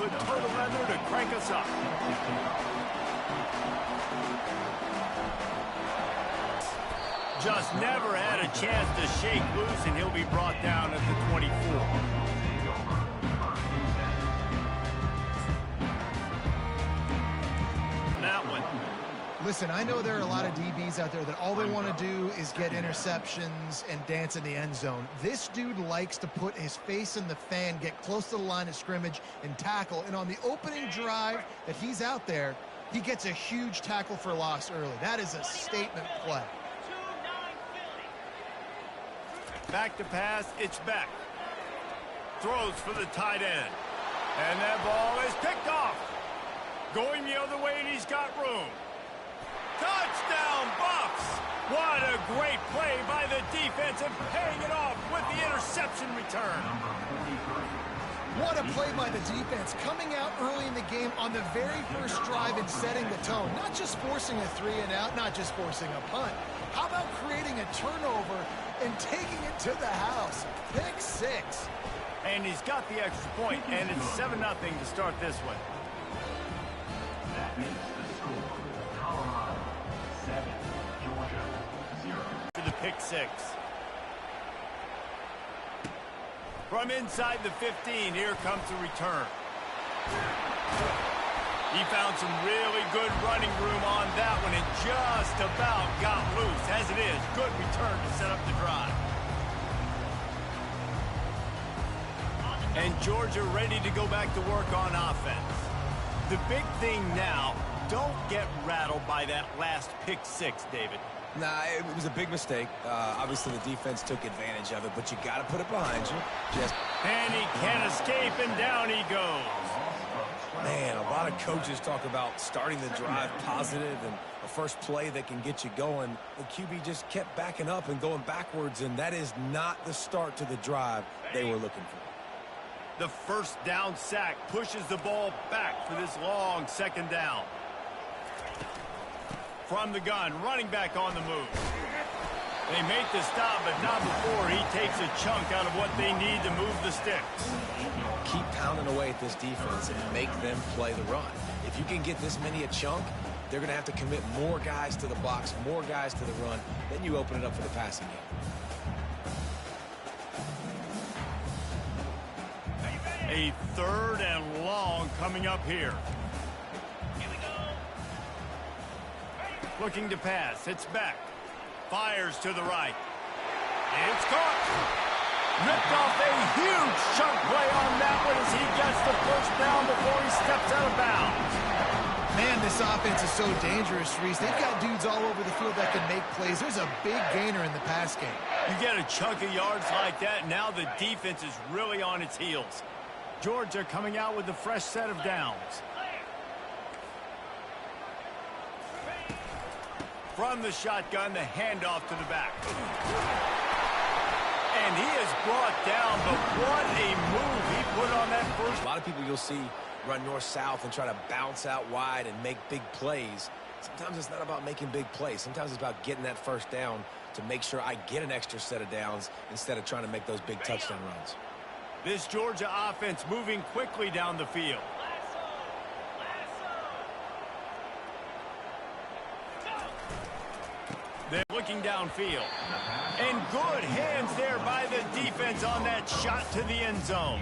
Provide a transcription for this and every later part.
the turtle leather to crank us up. Just never had a chance to shake loose, and he'll be brought down at the 24. That one. Listen, I know there are a lot of DBs out there that all they want to do is get interceptions and dance in the end zone. This dude likes to put his face in the fan, get close to the line of scrimmage, and tackle. And on the opening drive that he's out there, he gets a huge tackle for loss early. That is a statement play. Back to pass, it's Beck. Throws for the tight end. And that ball is picked off. Going the other way, and he's got room. Touchdown, Bucks! What a great play by the defense and paying it off with the interception return. What a play by the defense, coming out early in the game on the very first drive and setting the tone. Not just forcing a 3-and-out, not just forcing a punt. How about creating a turnover and taking it to the house? Pick 6. And he's got the extra point, and it's 7-0 to start this one. That is the score. Colorado 7, Georgia 0. For the pick 6. From inside the 15, here comes the return. He found some really good running room on that one and just about got loose. As it is, good return to set up the drive. And Georgia ready to go back to work on offense. The big thing now, don't get rattled by that last pick 6, David. Nah, it was a big mistake. Obviously, the defense took advantage of it, but you got to put it behind you. And he can't escape, and down he goes. Man, a lot of coaches talk about starting the drive positive and a first play that can get you going. The QB just kept backing up and going backwards, and that is not the start to the drive they were looking for. The first down sack pushes the ball back for this long second down. From the gun, running back on the move. They make the stop, but not before he takes a chunk out of what they need to move the sticks. Keep pounding away at this defense and make them play the run. If you can get this many a chunk, they're going to have to commit more guys to the box, more guys to the run. Then you open it up for the passing game. A 3rd and long coming up here. Looking to pass. It's back. Fires to the right. It's caught. Ripped off a huge chunk play on that one as he gets the first down before he steps out of bounds. Man, this offense is so dangerous, Reese. They've got dudes all over the field that can make plays. There's a big gainer in the pass game. You get a chunk of yards like that, now the defense is really on its heels. Georgia coming out with a fresh set of downs. From the shotgun, the handoff to the back. And he is brought down, but what a move he put on that first. A lot of people you'll see run north-south and try to bounce out wide and make big plays. Sometimes it's not about making big plays. Sometimes it's about getting that first down to make sure I get an extra set of downs instead of trying to make those big touchdown runs. This Georgia offense moving quickly down the field. They're looking downfield. And good hands there by the defense on that shot to the end zone.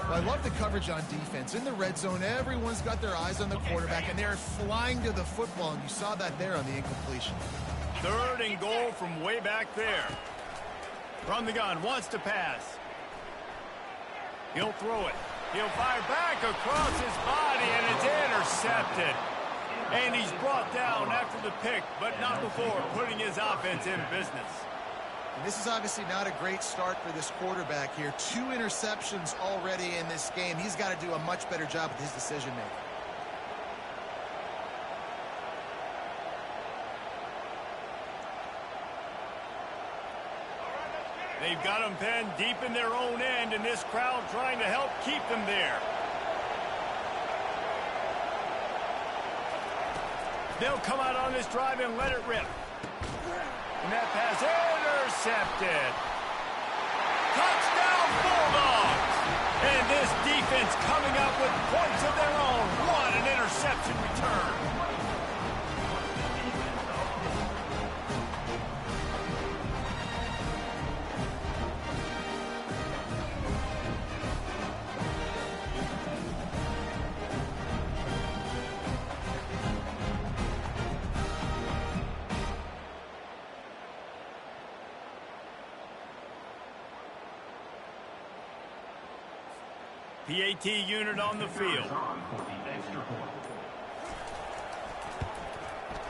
Well, I love the coverage on defense. In the red zone, everyone's got their eyes on the quarterback, and they're flying to the football, and you saw that there on the incompletion. 3rd and goal from way back there. From the gun, wants to pass. He'll throw it. He'll fire back across his body, and it's intercepted. And he's brought down after the pick, but not before putting his offense in business. And this is obviously not a great start for this quarterback here. 2 interceptions already in this game. He's got to do a much better job with his decision-making. They've got them penned deep in their own end, and this crowd trying to help keep them there. They'll come out on this drive and let it rip. And that pass intercepted. Touchdown Bulldogs! And this defense coming up with points of their own. What an interception return. PAT unit on the field.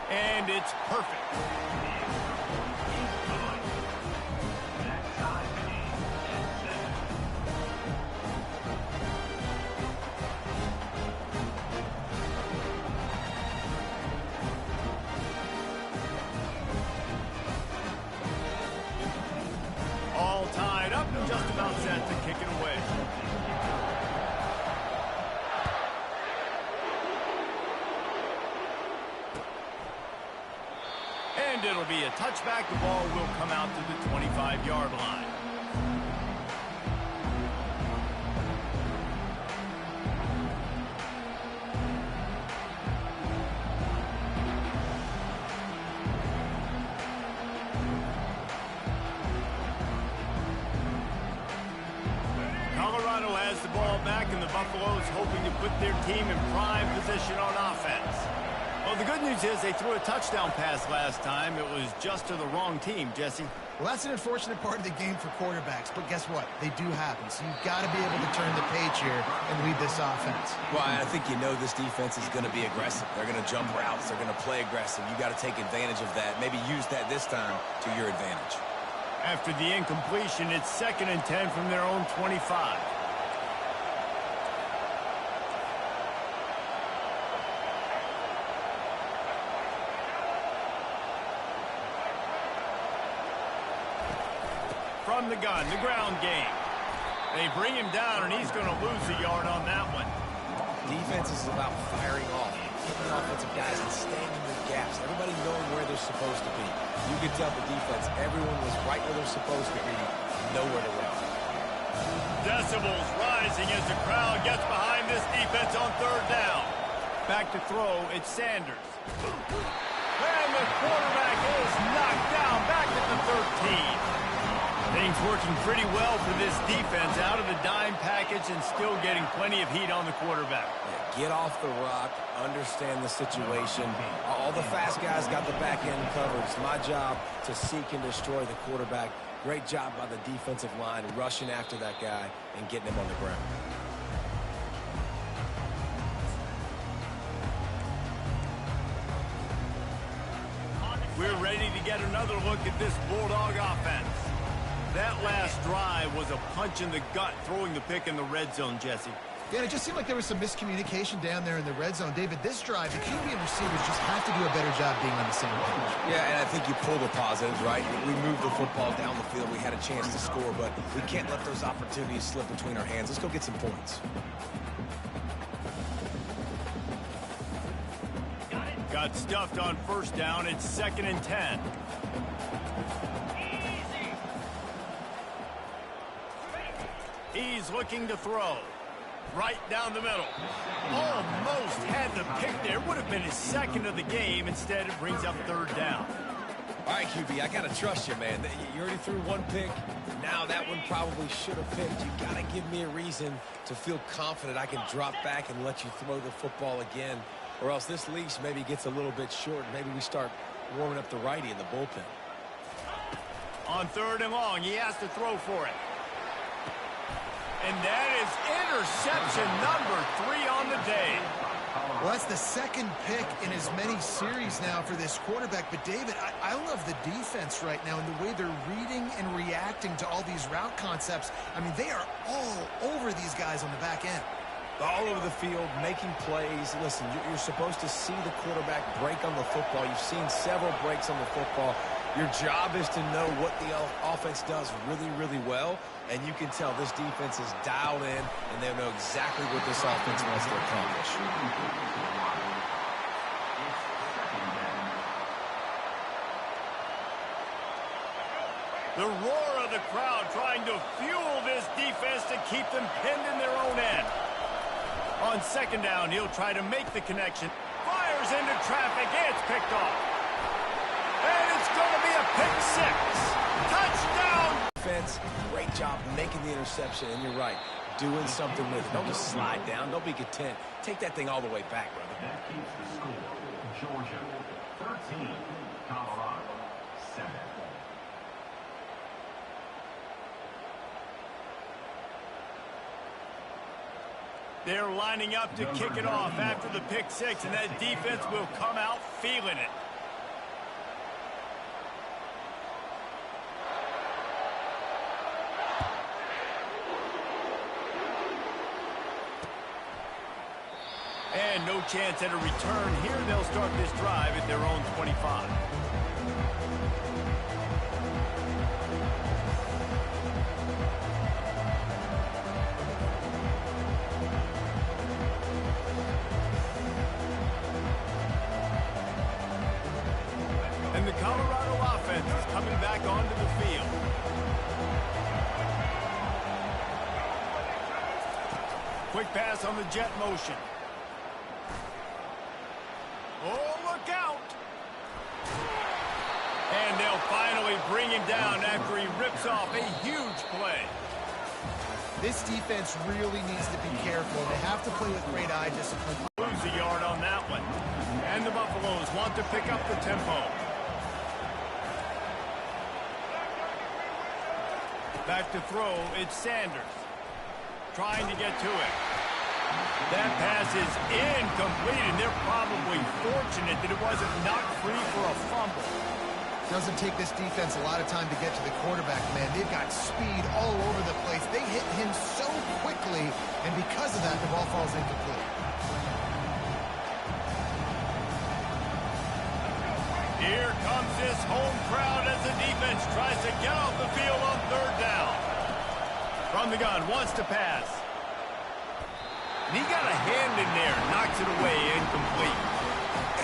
And it's perfect. All tied up and just about set to kick it away. And it'll be a touchback. The ball will come out to the 25-yard line. Colorado has the ball back, and the Buffaloes hoping to put their team in prime position on offense. Well, the good news is they threw a touchdown pass last time. It was just to the wrong team, Jesse. Well, that's an unfortunate part of the game for quarterbacks, but guess what? They do happen, so you've got to be able to turn the page here and lead this offense. Well, I think you know this defense is going to be aggressive. They're going to jump routes. They're going to play aggressive. You got to take advantage of that. Maybe use that this time to your advantage. After the incompletion, it's 2nd and 10 from their own 25. From the gun, the ground game. They bring him down, and he's going to lose a yard on that one. Defense is about firing off, keeping offensive guys and staying in their gaps. Everybody knowing where they're supposed to be. You could tell the defense, everyone was right where they're supposed to be, nowhere to run. Decibels rising as the crowd gets behind this defense on 3rd down. Back to throw, it's Sanders. And the quarterback is knocked down back at the 13. Things working pretty well for this defense, out of the dime package and still getting plenty of heat on the quarterback. Yeah, get off the rock, understand the situation. All the fast guys got the back end covered. It's my job to seek and destroy the quarterback. Great job by the defensive line rushing after that guy and getting him on the ground. We're ready to get another look at this Bulldog offense. That last drive was a punch in the gut, throwing the pick in the red zone, Jesse. Yeah, it just seemed like there was some miscommunication down there in the red zone. David, this drive, the QB and receivers just have to do a better job being on the same page. Yeah, and I think you pull the positives, right? We moved the football down the field. We had a chance to score, but we can't let those opportunities slip between our hands. Let's go get some points. Got stuffed on 1st down. It's 2nd and 10. He's looking to throw. Right down the middle. Almost had the pick there. Would have been his 2nd of the game. Instead, it brings up 3rd down. All right, QB, I got to trust you, man. You already threw one pick. Now that one probably should have picked. You got to give me a reason to feel confident I can drop back and let you throw the football again. Or else this leash maybe gets a little bit short. Maybe we start warming up the righty in the bullpen. On 3rd and long, he has to throw for it. And that is interception number 3 on the day. Well, that's the 2nd pick in as many series now for this quarterback. But, David, I love the defense right now and the way they're reading and reacting to all these route concepts. I mean, they are all over these guys on the back end. All over the field, making plays. Listen, you're supposed to see the quarterback break on the football. You've seen several breaks on the football. Your job is to know what the offense does really, really well, and you can tell this defense is dialed in, and they know exactly what this offense wants to accomplish. The roar of the crowd trying to fuel this defense to keep them pinned in their own end. On second down, he'll try to make the connection. Fires into traffic. It's picked off. And it's going to be a pick six. Touchdown! Defense, great job making the interception, and you're right, doing something with it. Don't just slide down. Don't be content. Take that thing all the way back, brother. That keeps the score. Georgia 13, Colorado 7. They're lining up to kick it off after the pick six, and that defense will come out feeling it. And no chance at a return here. They'll start this drive at their own 25. And the Colorado offense is coming back onto the field. Quick pass on the jet motion. Oh, look out! And they'll finally bring him down after he rips off a huge play. This defense really needs to be careful. They have to play with great eye discipline. Lose a yard on that one. And the Buffaloes want to pick up the tempo. Back to throw, it's Sanders. Trying to get to it. That pass is incomplete, and they're probably fortunate that it wasn't knocked free for a fumble. Doesn't take this defense a lot of time to get to the quarterback, man. They've got speed all over the place. They hit him so quickly, and because of that, the ball falls incomplete. Here comes this home crowd as the defense tries to get off the field on third down. From the gun, wants to pass. And he got a hand in there, knocks it away, incomplete.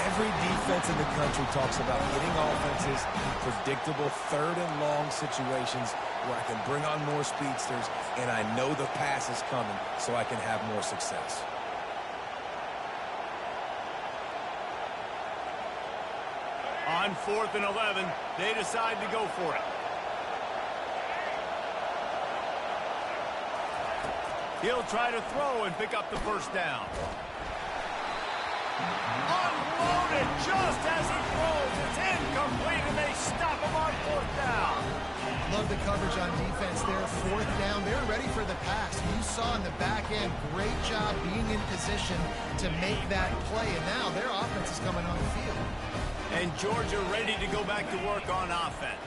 Every defense in the country talks about getting offenses in predictable third and long situations where I can bring on more speedsters and I know the pass is coming so I can have more success. On 4th and 11, they decide to go for it. He'll try to throw and pick up the first down. Unloaded just as he throws. It's incomplete, and they stop him on 4th down. Love the coverage on defense there. 4th down. They're ready for the pass. You saw in the back end, great job being in position to make that play. And now their offense is coming on the field. And Georgia ready to go back to work on offense.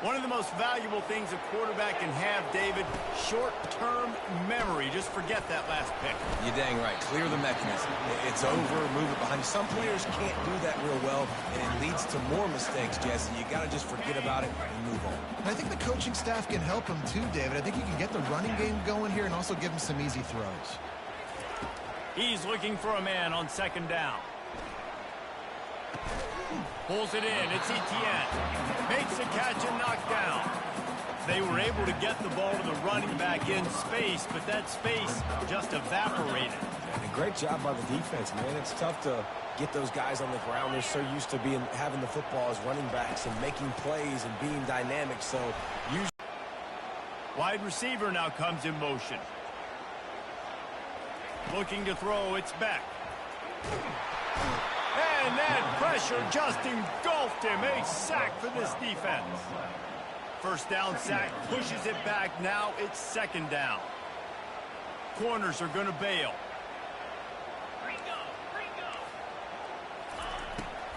One of the most valuable things a quarterback can have, David, short-term memory. Just forget that last pick. You're dang right. Clear the mechanism. It's over, move it behind you. Some players can't do that real well, and it leads to more mistakes, Jesse. You got to just forget about it and move on. And I think the coaching staff can help him too, David. I think you can get the running game going here and also give him some easy throws. He's looking for a man on 2nd down. Pulls it in. It's Etienne. Makes the catch and knocked down. They were able to get the ball to the running back in space, but that space just evaporated. And a great job by the defense, man. It's tough to get those guys on the ground. They're so used to having the football as running backs and making plays and being dynamic. So usually wide receiver now comes in motion. Looking to throw. It's Beck. And that pressure just engulfed him. A sack for this defense. First down sack, pushes it back. Now it's 2nd down. Corners are going to bail.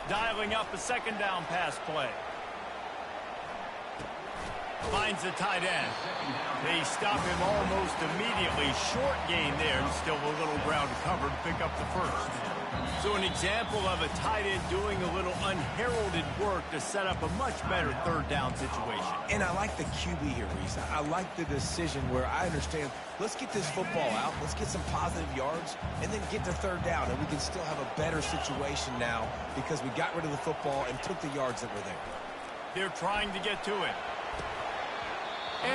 Dialing up a 2nd down pass play. Finds the tight end. They stop him almost immediately. Short gain there. Still a little ground covered. Pick up the first. So an example of a tight end doing a little unheralded work to set up a much better 3rd down situation. And I like the QB here, Reese. I like the decision where I understand, let's get this football out, let's get some positive yards, and then get to 3rd down, and we can still have a better situation now because we got rid of the football and took the yards that were there. They're trying to get to it.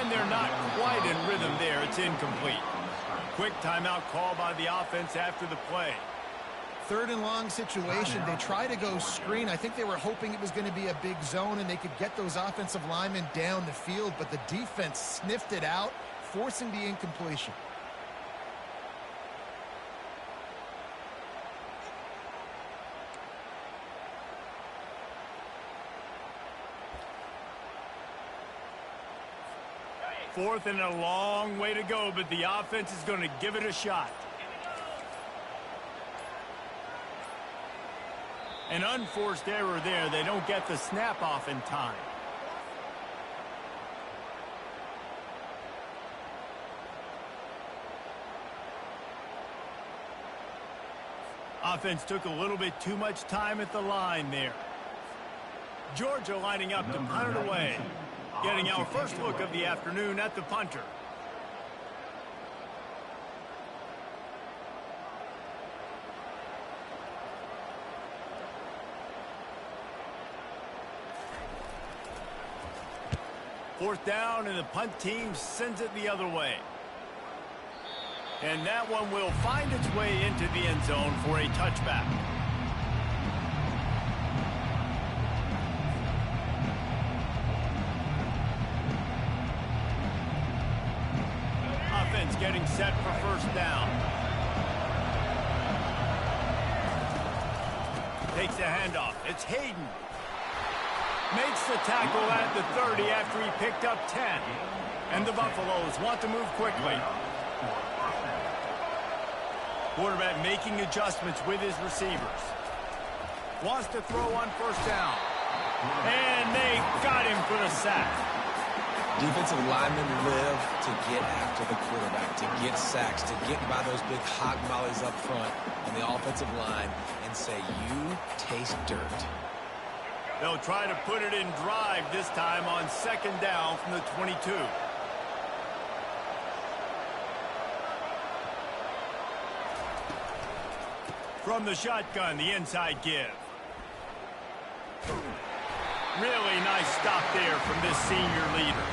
And they're not quite in rhythm there. It's incomplete. Quick timeout call by the offense after the play. 3rd and long situation. They try to go screen. I think they were hoping it was going to be a big zone and they could get those offensive linemen down the field, but the defense sniffed it out, forcing the incompletion. Fourth and a long way to go, but the offense is going to give it a shot. An unforced error there. They don't get the snap off in time. Offense took a little bit too much time at the line there. Georgia lining up to punt it away. Getting our first look of the afternoon at the punter. Fourth down, and the punt team sends it the other way. And that one will find its way into the end zone for a touchback. Offense getting set for first down. Takes the handoff. It's Hayden. Makes the tackle at the 30 after he picked up 10. And the Buffaloes want to move quickly. Quarterback making adjustments with his receivers. Wants to throw on first down. And they got him for the sack. Defensive linemen live to get after the quarterback, to get sacks, to get by those big hot mollies up front on the offensive line and say, you taste dirt. They'll try to put it in drive this time on second down from the 22. From the shotgun, the inside give. Really nice stop there from this senior leader.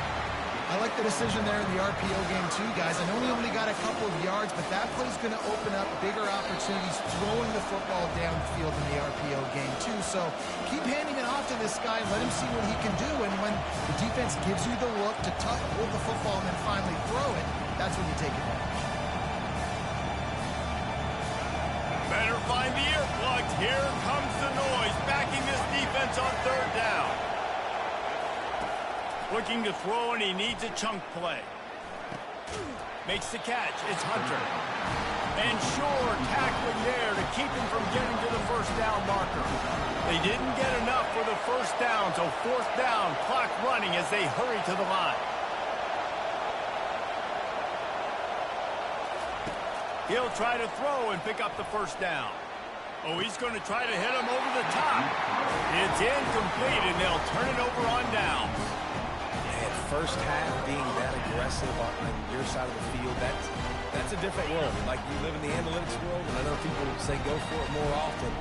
I like the decision there in the RPO game too, guys. I know he only got a couple of yards, but that play's going to open up bigger opportunities throwing the football downfield in the RPO game too. So keep handing it off to this guy and let him see what he can do. And when the defense gives you the look to hold the football and then finally throw it, that's when you take advantage. Better find the earplugs. Here comes the noise, backing this defense on third down. Looking to throw, and he needs a chunk play. Makes the catch. It's Hunter. And sure, tackling there to keep him from getting to the first down marker. They didn't get enough for the first down, so fourth down, clock running as they hurry to the line. He'll try to throw and pick up the first down. Oh, he's going to try to hit him over the top. It's incomplete, and they'll turn it over on down. First half being that aggressive on your side of the field, that's a different world. Like, you live in the analytics world, and I know people say go for it more often.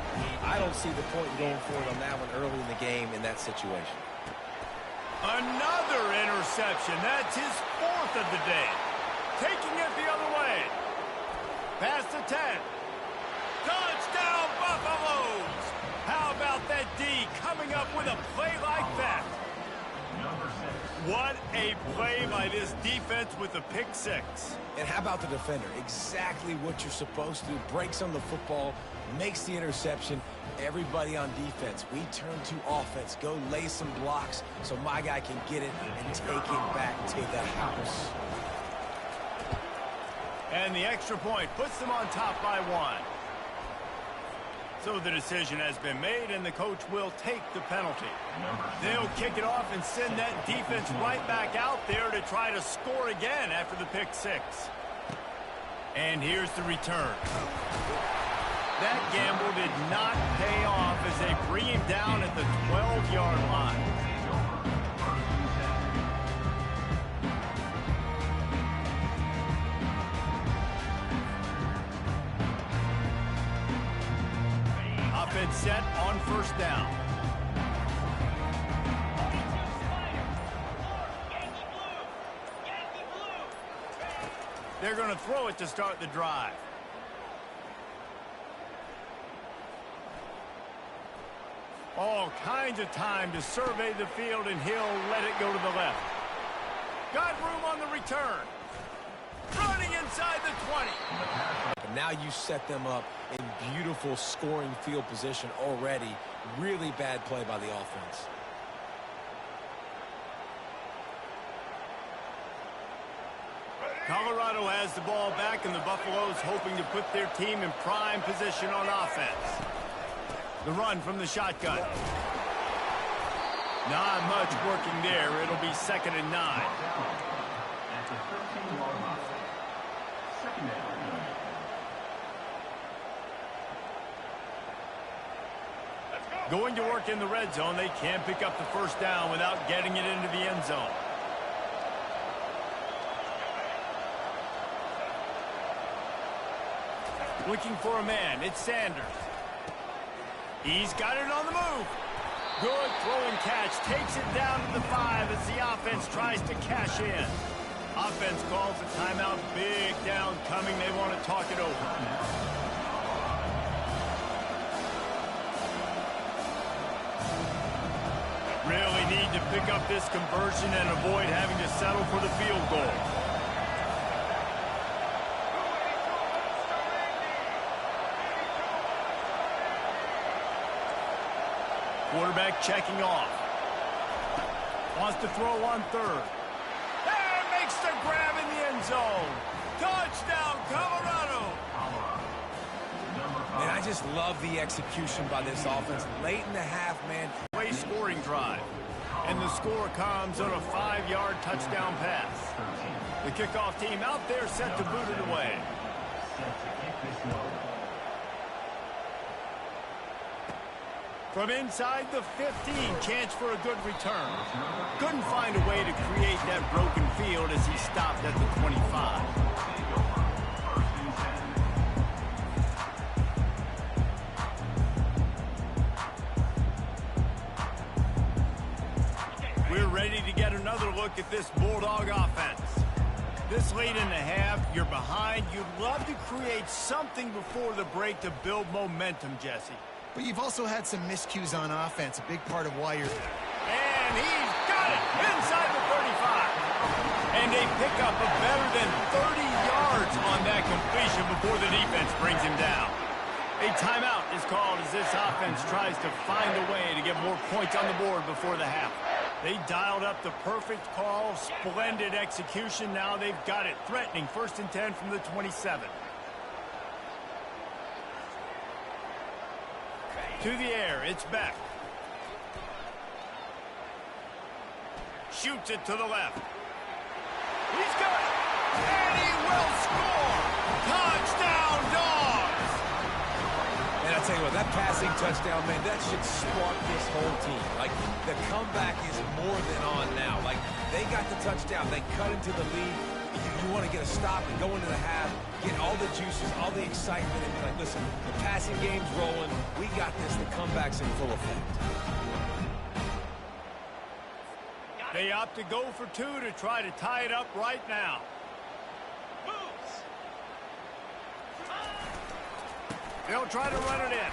I don't see the point going for it on that one early in the game in that situation. Another interception. That's his fourth of the day. Taking it the other way. Past the 10. Touchdown, Buffaloes! How about that D coming up with a play like that? What a play by this defense with the pick six. And how about the defender? Exactly what you're supposed to do. Breaks on the football, makes the interception. Everybody on defense, we turn to offense. Go lay some blocks so my guy can get it and take it back to the house. And the extra point puts them on top by one. So the decision has been made, and the coach will take the penalty. They'll kick it off and send that defense right back out there to try to score again after the pick six. And here's the return. That gamble did not pay off as they bring him down at the 12-yard line. Offense set on first down. They're going to throw it to start the drive. All kinds of time to survey the field, and he'll let it go to the left. Got room on the return. Running inside the 20. But now you set them up in beautiful scoring field position already. Really bad play by the offense. Colorado has the ball back, and the Buffaloes hoping to put their team in prime position on offense. The run from the shotgun. Not much working there. It'll be 2nd and 9. At the 13-yard line. 2nd down. Going to work in the red zone. They can't pick up the first down without getting it into the end zone. Looking for a man. It's Sanders. He's got it on the move. Good throw and catch. Takes it down to the 5 as the offense tries to cash in. Offense calls a timeout. Big down coming. They want to talk it over. Really need to pick up this conversion and avoid having to settle for the field goal. Quarterback checking off. Wants to throw on 3rd. And makes the grab in the end zone. Touchdown, Colorado. Man, I just love the execution by this offense. Late in the half, man. Way scoring drive. And the score comes on a 5-yard touchdown pass. The kickoff team out there set to boot it away. From inside the 15, chance for a good return. Couldn't find a way to create that broken field as he stopped at the 25. We're ready to get another look at this Bulldog offense. This late in the half, you're behind. You'd love to create something before the break to build momentum, Jesse. But you've also had some miscues on offense, a big part of why you're... And he's got it inside the 35. And they pick up a better than 30 yards on that completion before the defense brings him down. A timeout is called as this offense tries to find a way to get more points on the board before the half. They dialed up the perfect call, splendid execution. Now they've got it threatening 1st and 10 from the 27. To the air, it's Beck. Shoots it to the left. He's got it, and he will score. Touchdown, Dogs! And I'll tell you what, that passing touchdown, man, that should spark this whole team. Like, the comeback is more than on now. Like, they got the touchdown. They cut into the lead. You want to get a stop and go into the half, get all the juices, all the excitement, and be like, listen, the passing game's rolling. We got this. The comeback's in full effect. They opt to go for 2 to try to tie it up right now. They'll try to run it in.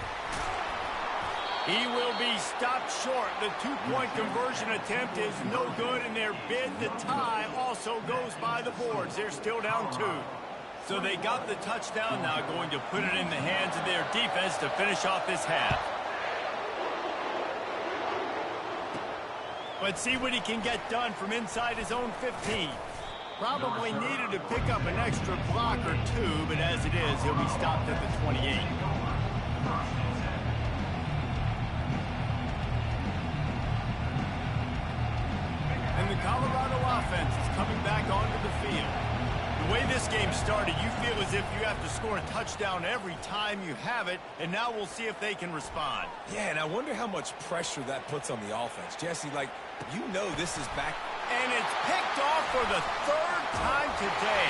He will be stopped short. The 2-point conversion attempt is no good, and their bid to tie also goes by the boards. They're still down 2. So they got the touchdown, now going to put it in the hands of their defense to finish off this half. Let's see what he can get done from inside his own 15. Probably needed to pick up an extra block or 2, but as it is, he'll be stopped at the 28. And the Colorado offense is coming back onto the field. The way this game started, you feel as if you have to score a touchdown every time you have it, and now we'll see if they can respond. Yeah, and I wonder how much pressure that puts on the offense. Jesse, like, you know this is back. And it's picked off for the 3rd time today.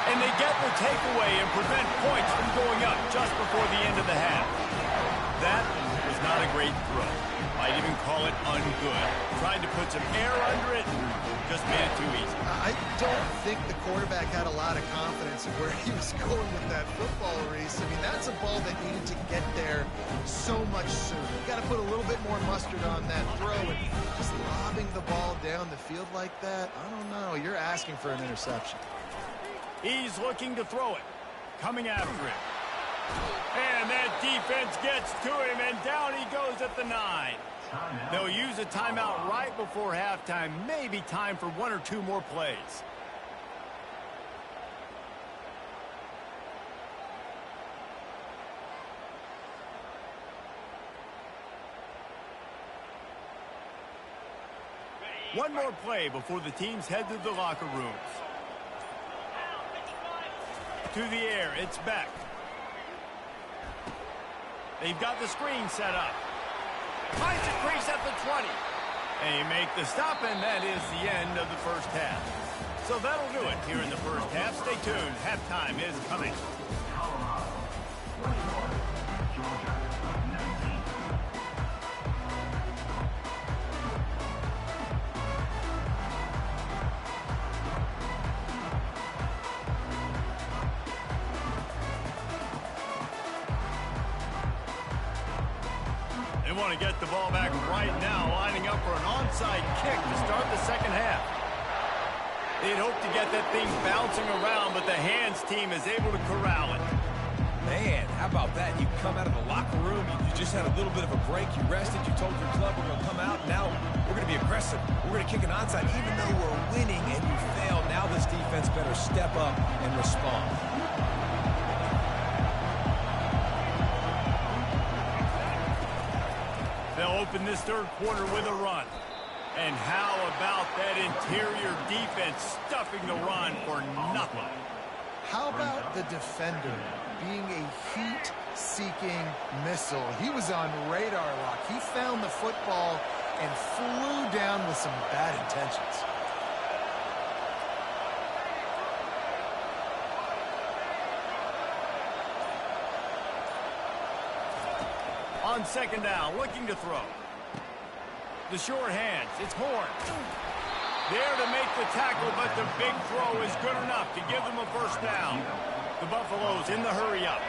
And they get the takeaway and prevent points from going up just before the end of the half. That was not a great throw. Might even call it ungood. Tried to put some air under it and just made it too easy. I don't think the quarterback had a lot of confidence in where he was going with that football, Reese. I mean, that's a ball that needed to get there so much sooner. You got to put a little bit more mustard on that throw, and just lobbing the ball down the field like that, I don't know. You're asking for an interception. He's looking to throw it. Coming after him. And that defense gets to him, and down he goes at the 9. They'll use a timeout right before halftime. Maybe time for 1 or 2 more plays. One more play before the teams head to the locker rooms. To the air, it's Beck. They've got the screen set up. Finds a crease at the 20. They make the stop, and that is the end of the first half. So that'll do it here in the first half. Stay tuned. Halftime is coming. Colorado, 21. Georgia, 19. They want to get the ball back right now, lining up for an onside kick to start the second half. They'd hope to get that thing bouncing around, but the hands team is able to corral it. Man, how about that? You come out of the locker room, you just had a little bit of a break, you rested, you told your club we're going to come out, now we're going to be aggressive. We're going to kick an onside, even though we're winning and you fail. Now this defense better step up and respond. They'll open this third quarter with a run. And how about that interior defense stuffing the run for nothing? How about the defender being a heat-seeking missile? He was on radar lock. He found the football and flew down with some bad intentions. On second down, looking to throw. The short hands, it's Horn. There to make the tackle, but the big throw is good enough to give them a first down. The Buffaloes in the hurry up.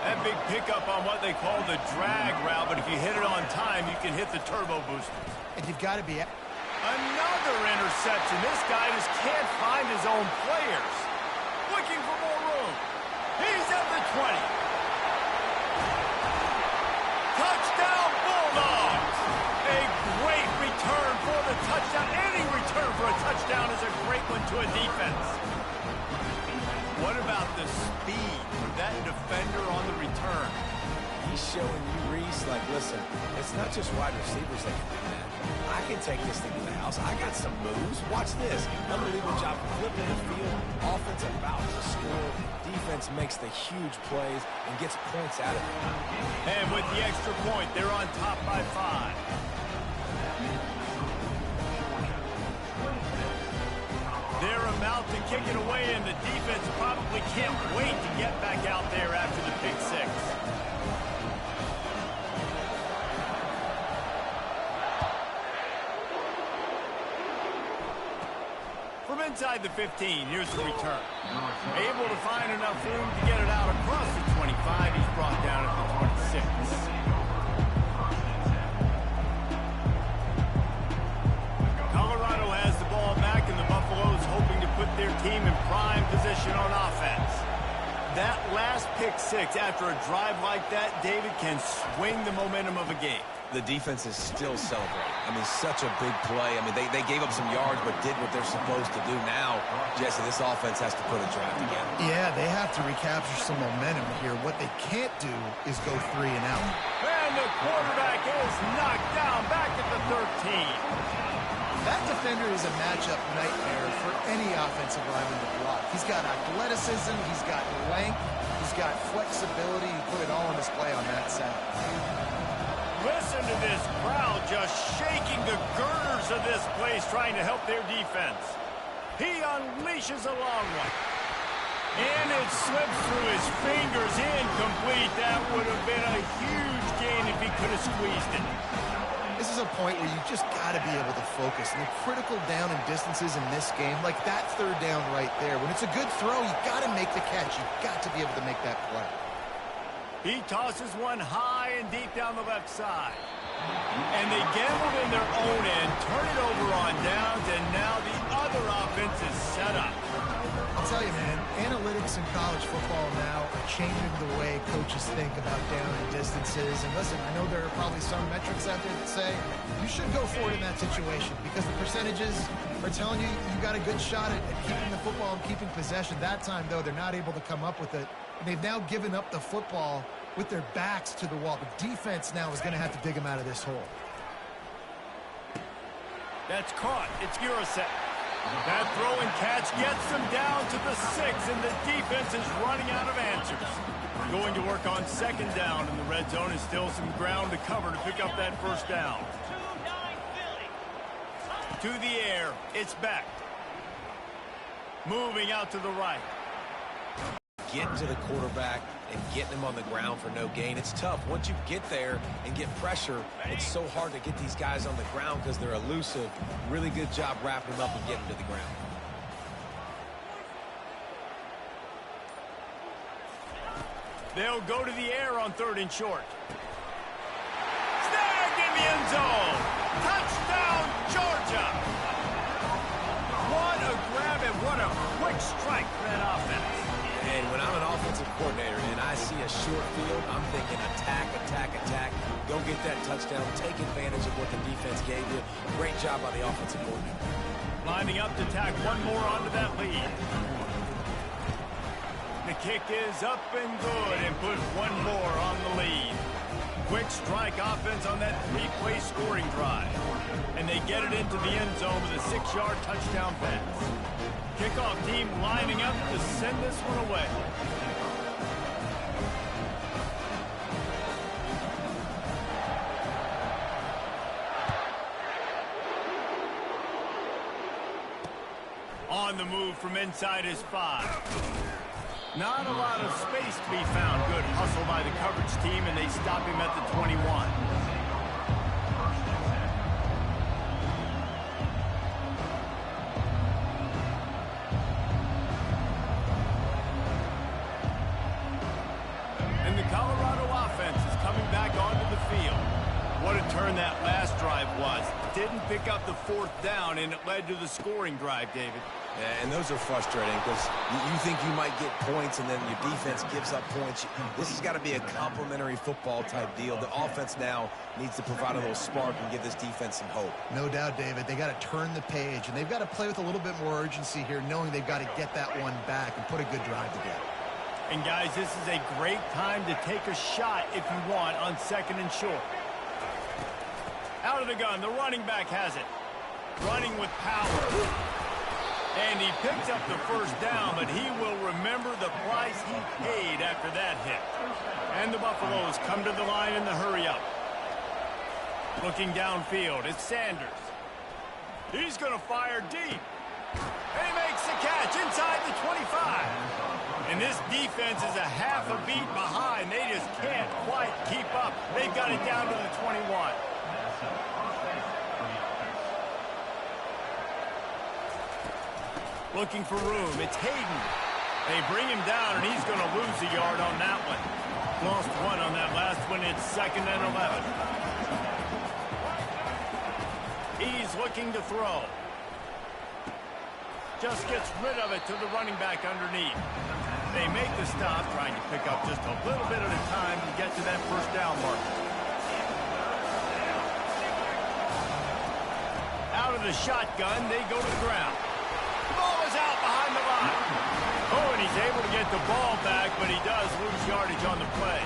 That big pickup on what they call the drag route, but if you hit it on time, you can hit the turbo boosters. And you've got to be... Another interception. This guy just can't find his own players. Looking for more room. He's at the 20. Touchdown, Bulldogs! A great return for the touchdown. Any return for a touchdown is a great one to a defense. What about the speed of that defender on the return? He's showing you, Reese, like, listen, it's not just wide receivers that can do that. I can take this thing to the house. I got some moves. Watch this. Unbelievable job flipping the field. Offense about to score. Defense makes the huge plays and gets points out of it. And with the extra point, they're on top by 5. They're about to kick it away, and the defense probably can't wait to get back out there after the pick 6. From inside the 15, here's the return. Able to find enough room to get it out across the 25. He's brought down at the 26. Colorado has the ball back, and the Buffaloes hoping to put their team in prime position on offense. That last pick 6 after a drive like that, David, can swing the momentum of a game. The defense is still celebrating. I mean, such a big play. I mean, they gave up some yards but did what they're supposed to do. Now, Jesse, this offense has to put a drive together. Yeah, they have to recapture some momentum here. What they can't do is go 3 and out. And the quarterback is knocked down back at the 13. That defender is a matchup nightmare for any offensive lineman to block. He's got athleticism, he's got length, he's got flexibility. He put it all on display on that side. Listen to this crowd just shaking the girders of this place, trying to help their defense. He unleashes a long one. And it slips through his fingers, incomplete. That would have been a huge gain if he could have squeezed it. This is a point where you just got to be able to focus. And the critical down and distances in this game, like that third down right there, when it's a good throw, you got to make the catch. You've got to be able to make that play. He tosses one high and deep down the left side. And they gambled in their own end, turn it over on downs, and now the other offense is set up. I'll tell you, man, analytics in college football now are changing the way coaches think about down and distances. And listen, I know there are probably some metrics out there that say you should go for it in that situation because the percentages are telling you you got a good shot at keeping the football and keeping possession. That time, though, they're not able to come up with it. And they've now given up the football with their backs to the wall. The defense now is going to have to dig them out of this hole. That's caught. It's Urasek. That throw and catch gets them down to the 6, and the defense is running out of answers. Going to work on second down, and the red zone is still some ground to cover to pick up that first down. To the air. It's back. Moving out to the right. Getting to the quarterback and getting him on the ground for no gain. It's tough. Once you get there and get pressure, it's so hard to get these guys on the ground because they're elusive. Really good job wrapping them up and getting to the ground. They'll go to the air on 3rd and short. Snagged in the end zone. Touchdown, Georgia. What a grab and what a quick strike for that offense. And when I'm an offensive coordinator and I see a short field, I'm thinking attack, attack, attack. Go get that touchdown. Take advantage of what the defense gave you. Great job by the offensive coordinator. Lining up to tack one more onto that lead. The kick is up and good and puts one more on the lead. Quick strike offense on that 3-play scoring drive. And they get it into the end zone with a 6-yard touchdown pass. Kickoff team lining up to send this one away. On the move from inside his 5. Not a lot of space to be found. Good hustle by the coverage team, and they stop him at the 21. That last drive was. Didn't pick up the 4th down, and it led to the scoring drive, David. Yeah, and those are frustrating because you think you might get points, and then your defense gives up points. This has got to be a complementary football type deal. The offense now needs to provide a little spark and give this defense some hope. No doubt, David. They got to turn the page, and they've got to play with a little bit more urgency here, knowing they've got to get that one back and put a good drive together. And, guys, this is a great time to take a shot if you want on 2nd and short. Out of the gun, the running back has it. Running with power. And he picks up the first down, but he will remember the price he paid after that hit. And the Buffaloes come to the line in the hurry-up. Looking downfield, it's Sanders. He's going to fire deep. And he makes the catch inside the 25. And this defense is a half a beat behind. They just can't quite keep up. They've got it down to the 21. Looking for room. It's Hayden. They bring him down, and he's going to lose a yard on that one. Lost one on that last one. It's 2nd and 11. He's looking to throw. Just gets rid of it to the running back underneath. They make the stop, trying to pick up just a little bit at a time to get to that first down marker. Out of the shotgun, they go to the ground. The ball is out behind the line. Oh, and he's able to get the ball back, but he does lose yardage on the play.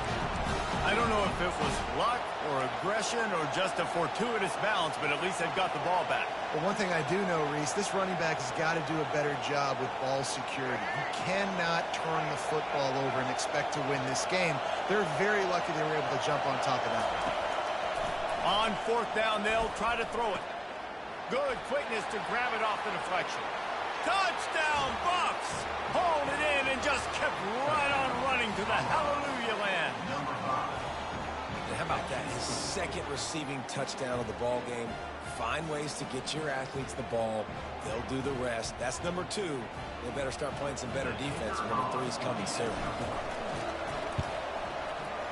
I don't know if it was luck or aggression or just a fortuitous bounce, but at least they've got the ball back. Well, one thing I do know, Reese, this running back has got to do a better job with ball security. You cannot turn the football over and expect to win this game. They're very lucky they were able to jump on top of that. On 4th down, they'll try to throw it. Good quickness to grab it off the deflection. Touchdown, Buffs! Hauled it in and just kept right on running to the hallelujah land. How about that? His second receiving touchdown of the ball game. Find ways to get your athletes the ball. They'll do the rest. That's number 2. They better start playing some better defense. Number 3 is coming soon.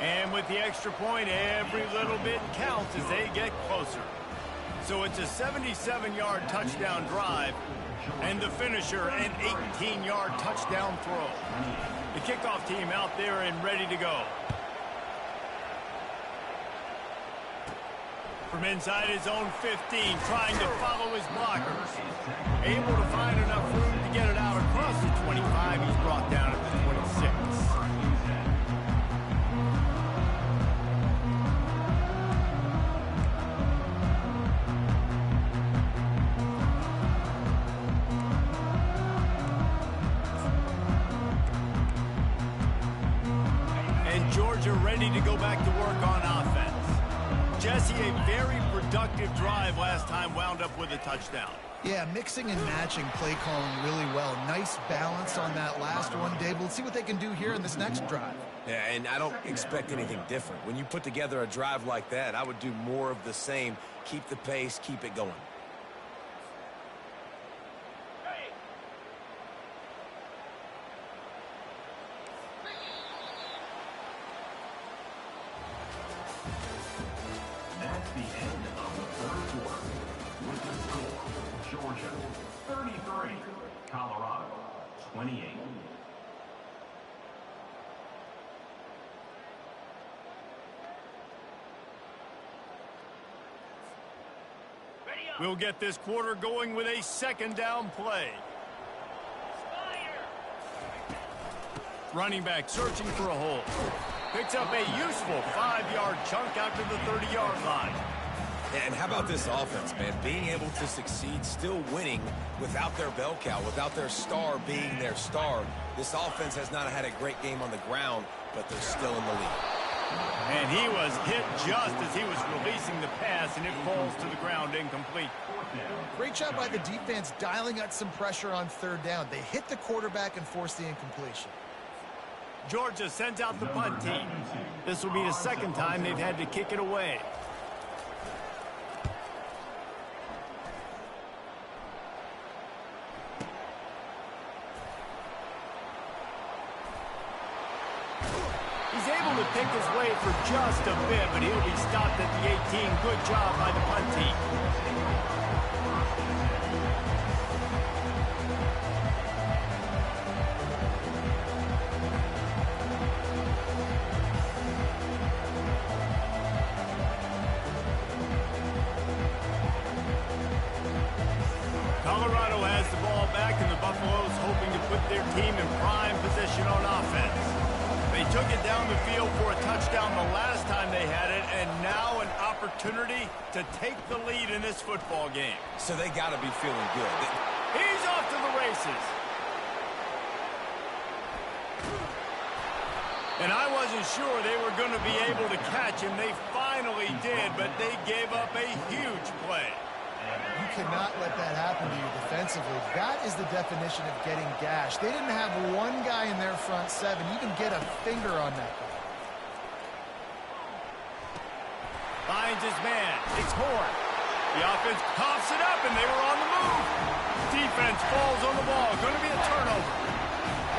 And with the extra point, every little bit counts as they get closer. So it's a 77-yard touchdown drive, and the finisher, an 18-yard touchdown throw. The kickoff team out there and ready to go. From inside his own 15, trying to follow his blockers. Able to find enough room to get it out across the 25. He's brought down at the 26. And Georgia ready to go back to work on offense. Jesse, a very productive drive last time, wound up with a touchdown. Yeah, mixing and matching play calling really well. Nice balance on that last one, Dave. We'll see what they can do here in this next drive. Yeah, and I don't expect anything different. When you put together a drive like that, I would do more of the same. Keep the pace, keep it going. That's the end of the third quarter. With the score, Georgia 33, Colorado 28. We'll get this quarter going with a second down play. Running back searching for a hole. Picks up a useful 5-yard chunk out to the 30-yard line. And how about this offense, man? Being able to succeed, still winning without their bell cow, without their star being their star. This offense has not had a great game on the ground, but they're still in the lead. And he was hit just as he was releasing the pass, and it falls to the ground incomplete. Great job by the defense dialing out some pressure on third down. They hit the quarterback and forced the incompletion. Georgia sends out the punt team. This will be the second time they've had to kick it away. He's able to pick his way for just a bit, but he'll be stopped at the 18. Good job by the punt team. Colorado has the ball back, and the Buffaloes hoping to put their team in prime position on offense. They took it down the field for a touchdown the last time they had it, and now an opportunity to take the lead in this football game. So they got to be feeling good. He's off to the races. And I wasn't sure they were going to be able to catch him. They finally did, but they gave up a huge play. You cannot let that happen to you defensively. That is the definition of getting gashed. They didn't have one guy in their front seven even get a finger on that guy. Finds his man. It's Horn. The offense coughs it up, and they were on the move. Defense falls on the ball. Going to be a turnover.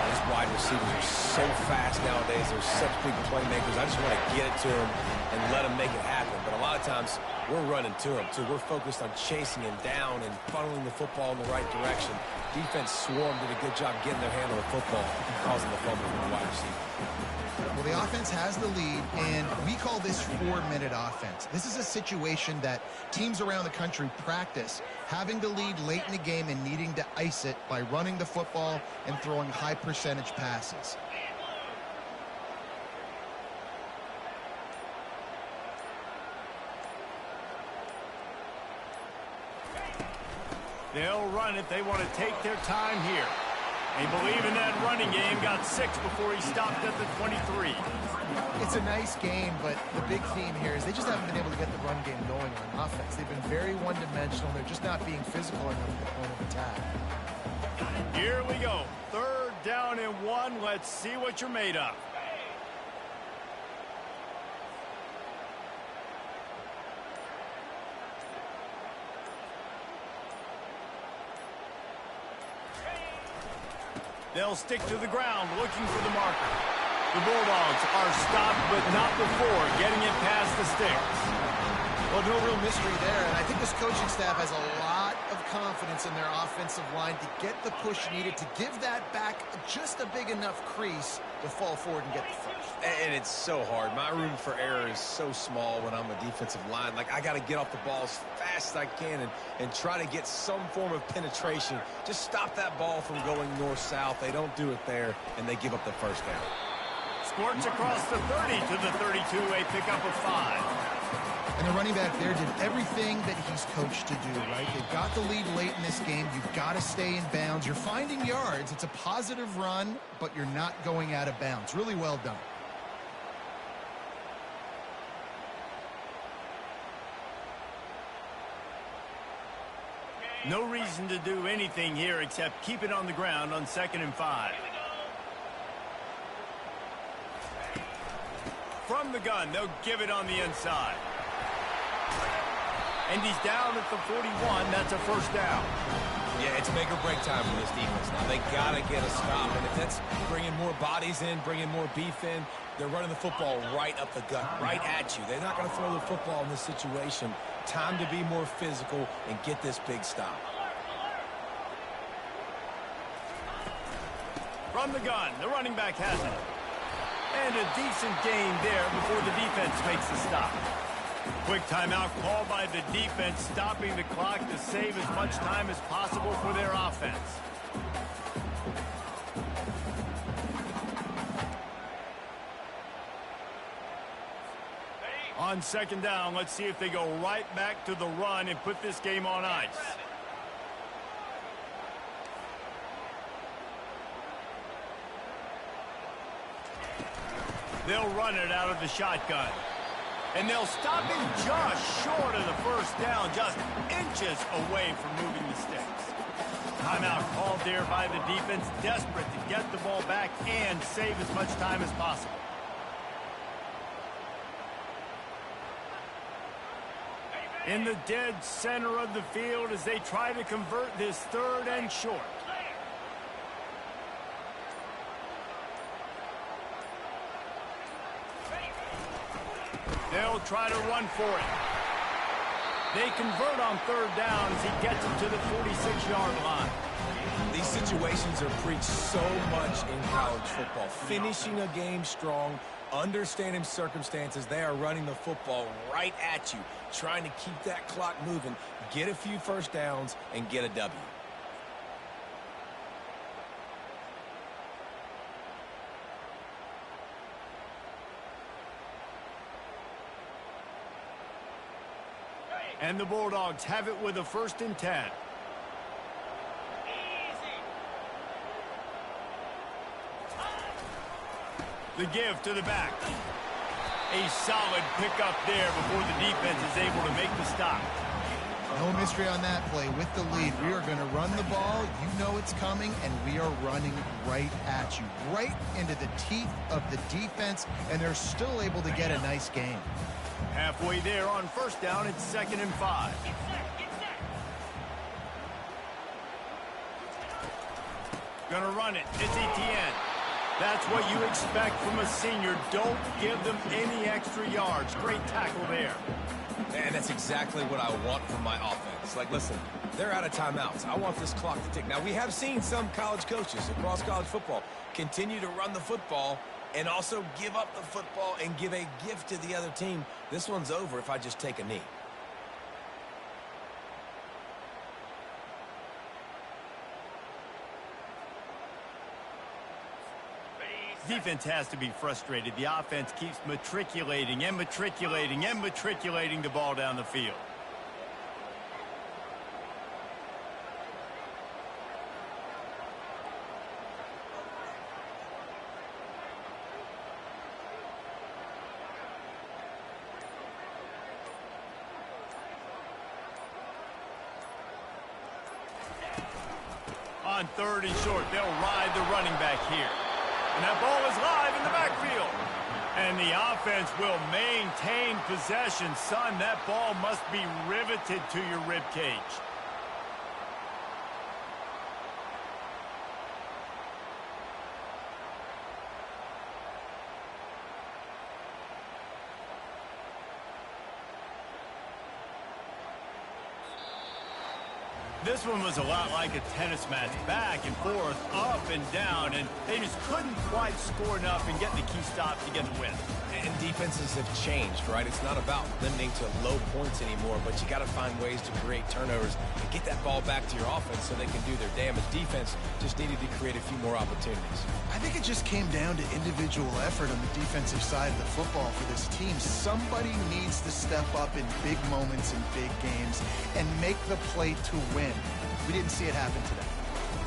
These wide receivers are so fast nowadays. They're such big playmakers. I just want to get it to them and let them make it happen. But a lot of times, we're running to them, too. We're focused on chasing him down and funneling the football in the right direction. Defense swarmed, did a good job getting their hand on the football, causing the fumble from the wide receiver. Well, the offense has the lead, and we call this 4-minute offense. This is a situation that teams around the country practice, having the lead late in the game and needing to ice it by running the football and throwing high-percentage passes. They'll run it. They want to take their time here. They believe in that running game. Got 6 before he stopped at the 23. It's a nice game, but the big theme here is they just haven't been able to get the run game going on offense. They've been very one-dimensional. They're just not being physical enough at the point of attack. Here we go. 3rd down and 1. Let's see what you're made of. They'll stick to the ground looking for the marker. The Bulldogs are stopped, but not before getting it past the sticks. Well, no real mystery there, and I think this coaching staff has a lot of confidence in their offensive line to get the push needed to give that back just a big enough crease to fall forward and get the first. And it's so hard. My room for error is so small when I'm a defensive line. Like, I got to get off the ball as fast as I can and try to get some form of penetration. Just stop that ball from going north-south. They don't do it there, and they give up the first down. Squirts across the 30 to the 32, a pickup of 5. And the running back there did everything that he's coached to do, right? They've got the lead late in this game. You've got to stay in bounds. You're finding yards. It's a positive run, but you're not going out of bounds. Really well done. No reason to do anything here except keep it on the ground on 2nd and 5. From the gun, they'll give it on the inside. And he's down at the 41. That's a first down. Yeah, it's make or break time for this defense now. They got to get a stop. And if that's bringing more bodies in, bringing more beef in, they're running the football right up the gut, right at you. They're not going to throw the football in this situation. Time to be more physical and get this big stop. From the gun, the running back has it. And a decent gain there before the defense makes the stop. Quick timeout called by the defense, stopping the clock to save as much time as possible for their offense. On 2nd down, let's see if they go right back to the run and put this game on ice. They'll run it out of the shotgun. And they'll stop him just short of the first down, just inches away from moving the sticks. Timeout called there by the defense, desperate to get the ball back and save as much time as possible. In the dead center of the field as they try to convert this 3rd and short. They'll try to run for it. They convert on 3rd down as he gets it to the 46-yard line. These situations are preached so much in college football. Finishing a game strong, understanding circumstances. They are running the football right at you, trying to keep that clock moving, get a few first downs, and get a W. And the Bulldogs have it with a 1st and 10. The give to the back. A solid pickup there before the defense is able to make the stop. No mystery on that play. With the lead, we are going to run the ball. You know it's coming, and we are running right at you, right into the teeth of the defense, and they're still able to get a nice gain. Halfway there on 1st down, it's 2nd and 5. Gonna run it. It's Etienne. That's what you expect from a senior. Don't give them any extra yards. Great tackle there. And that's exactly what I want from my offense. Like, listen, they're out of timeouts. I want this clock to tick. Now, we have seen some college coaches across college football continue to run the football and also give up the football and give a gift to the other team. This one's over if I just take a knee. Defense has to be frustrated. The offense keeps matriculating and matriculating and matriculating the ball down the field. On 3rd and short, they'll ride the running back here. And that ball is live in the backfield. And the offense will maintain possession. Son, that ball must be riveted to your rib cage. This one was a lot like a tennis match, back and forth, up and down, and they just couldn't quite score enough and get the key stop to get the win. And defenses have changed, right? It's not about limiting to low points anymore, but you got to find ways to create turnovers and get that ball back to your offense so they can do their damage. Defense just needed to create a few more opportunities. I think it just came down to individual effort on the defensive side of the football for this team. Somebody needs to step up in big moments in big games and make the play to win. We didn't see it happen today.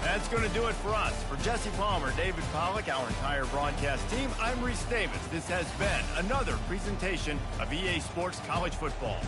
That's going to do it for us. For Jesse Palmer, David Pollack, our entire broadcast team, I'm Reese Davis. This has been another presentation of EA Sports College Football.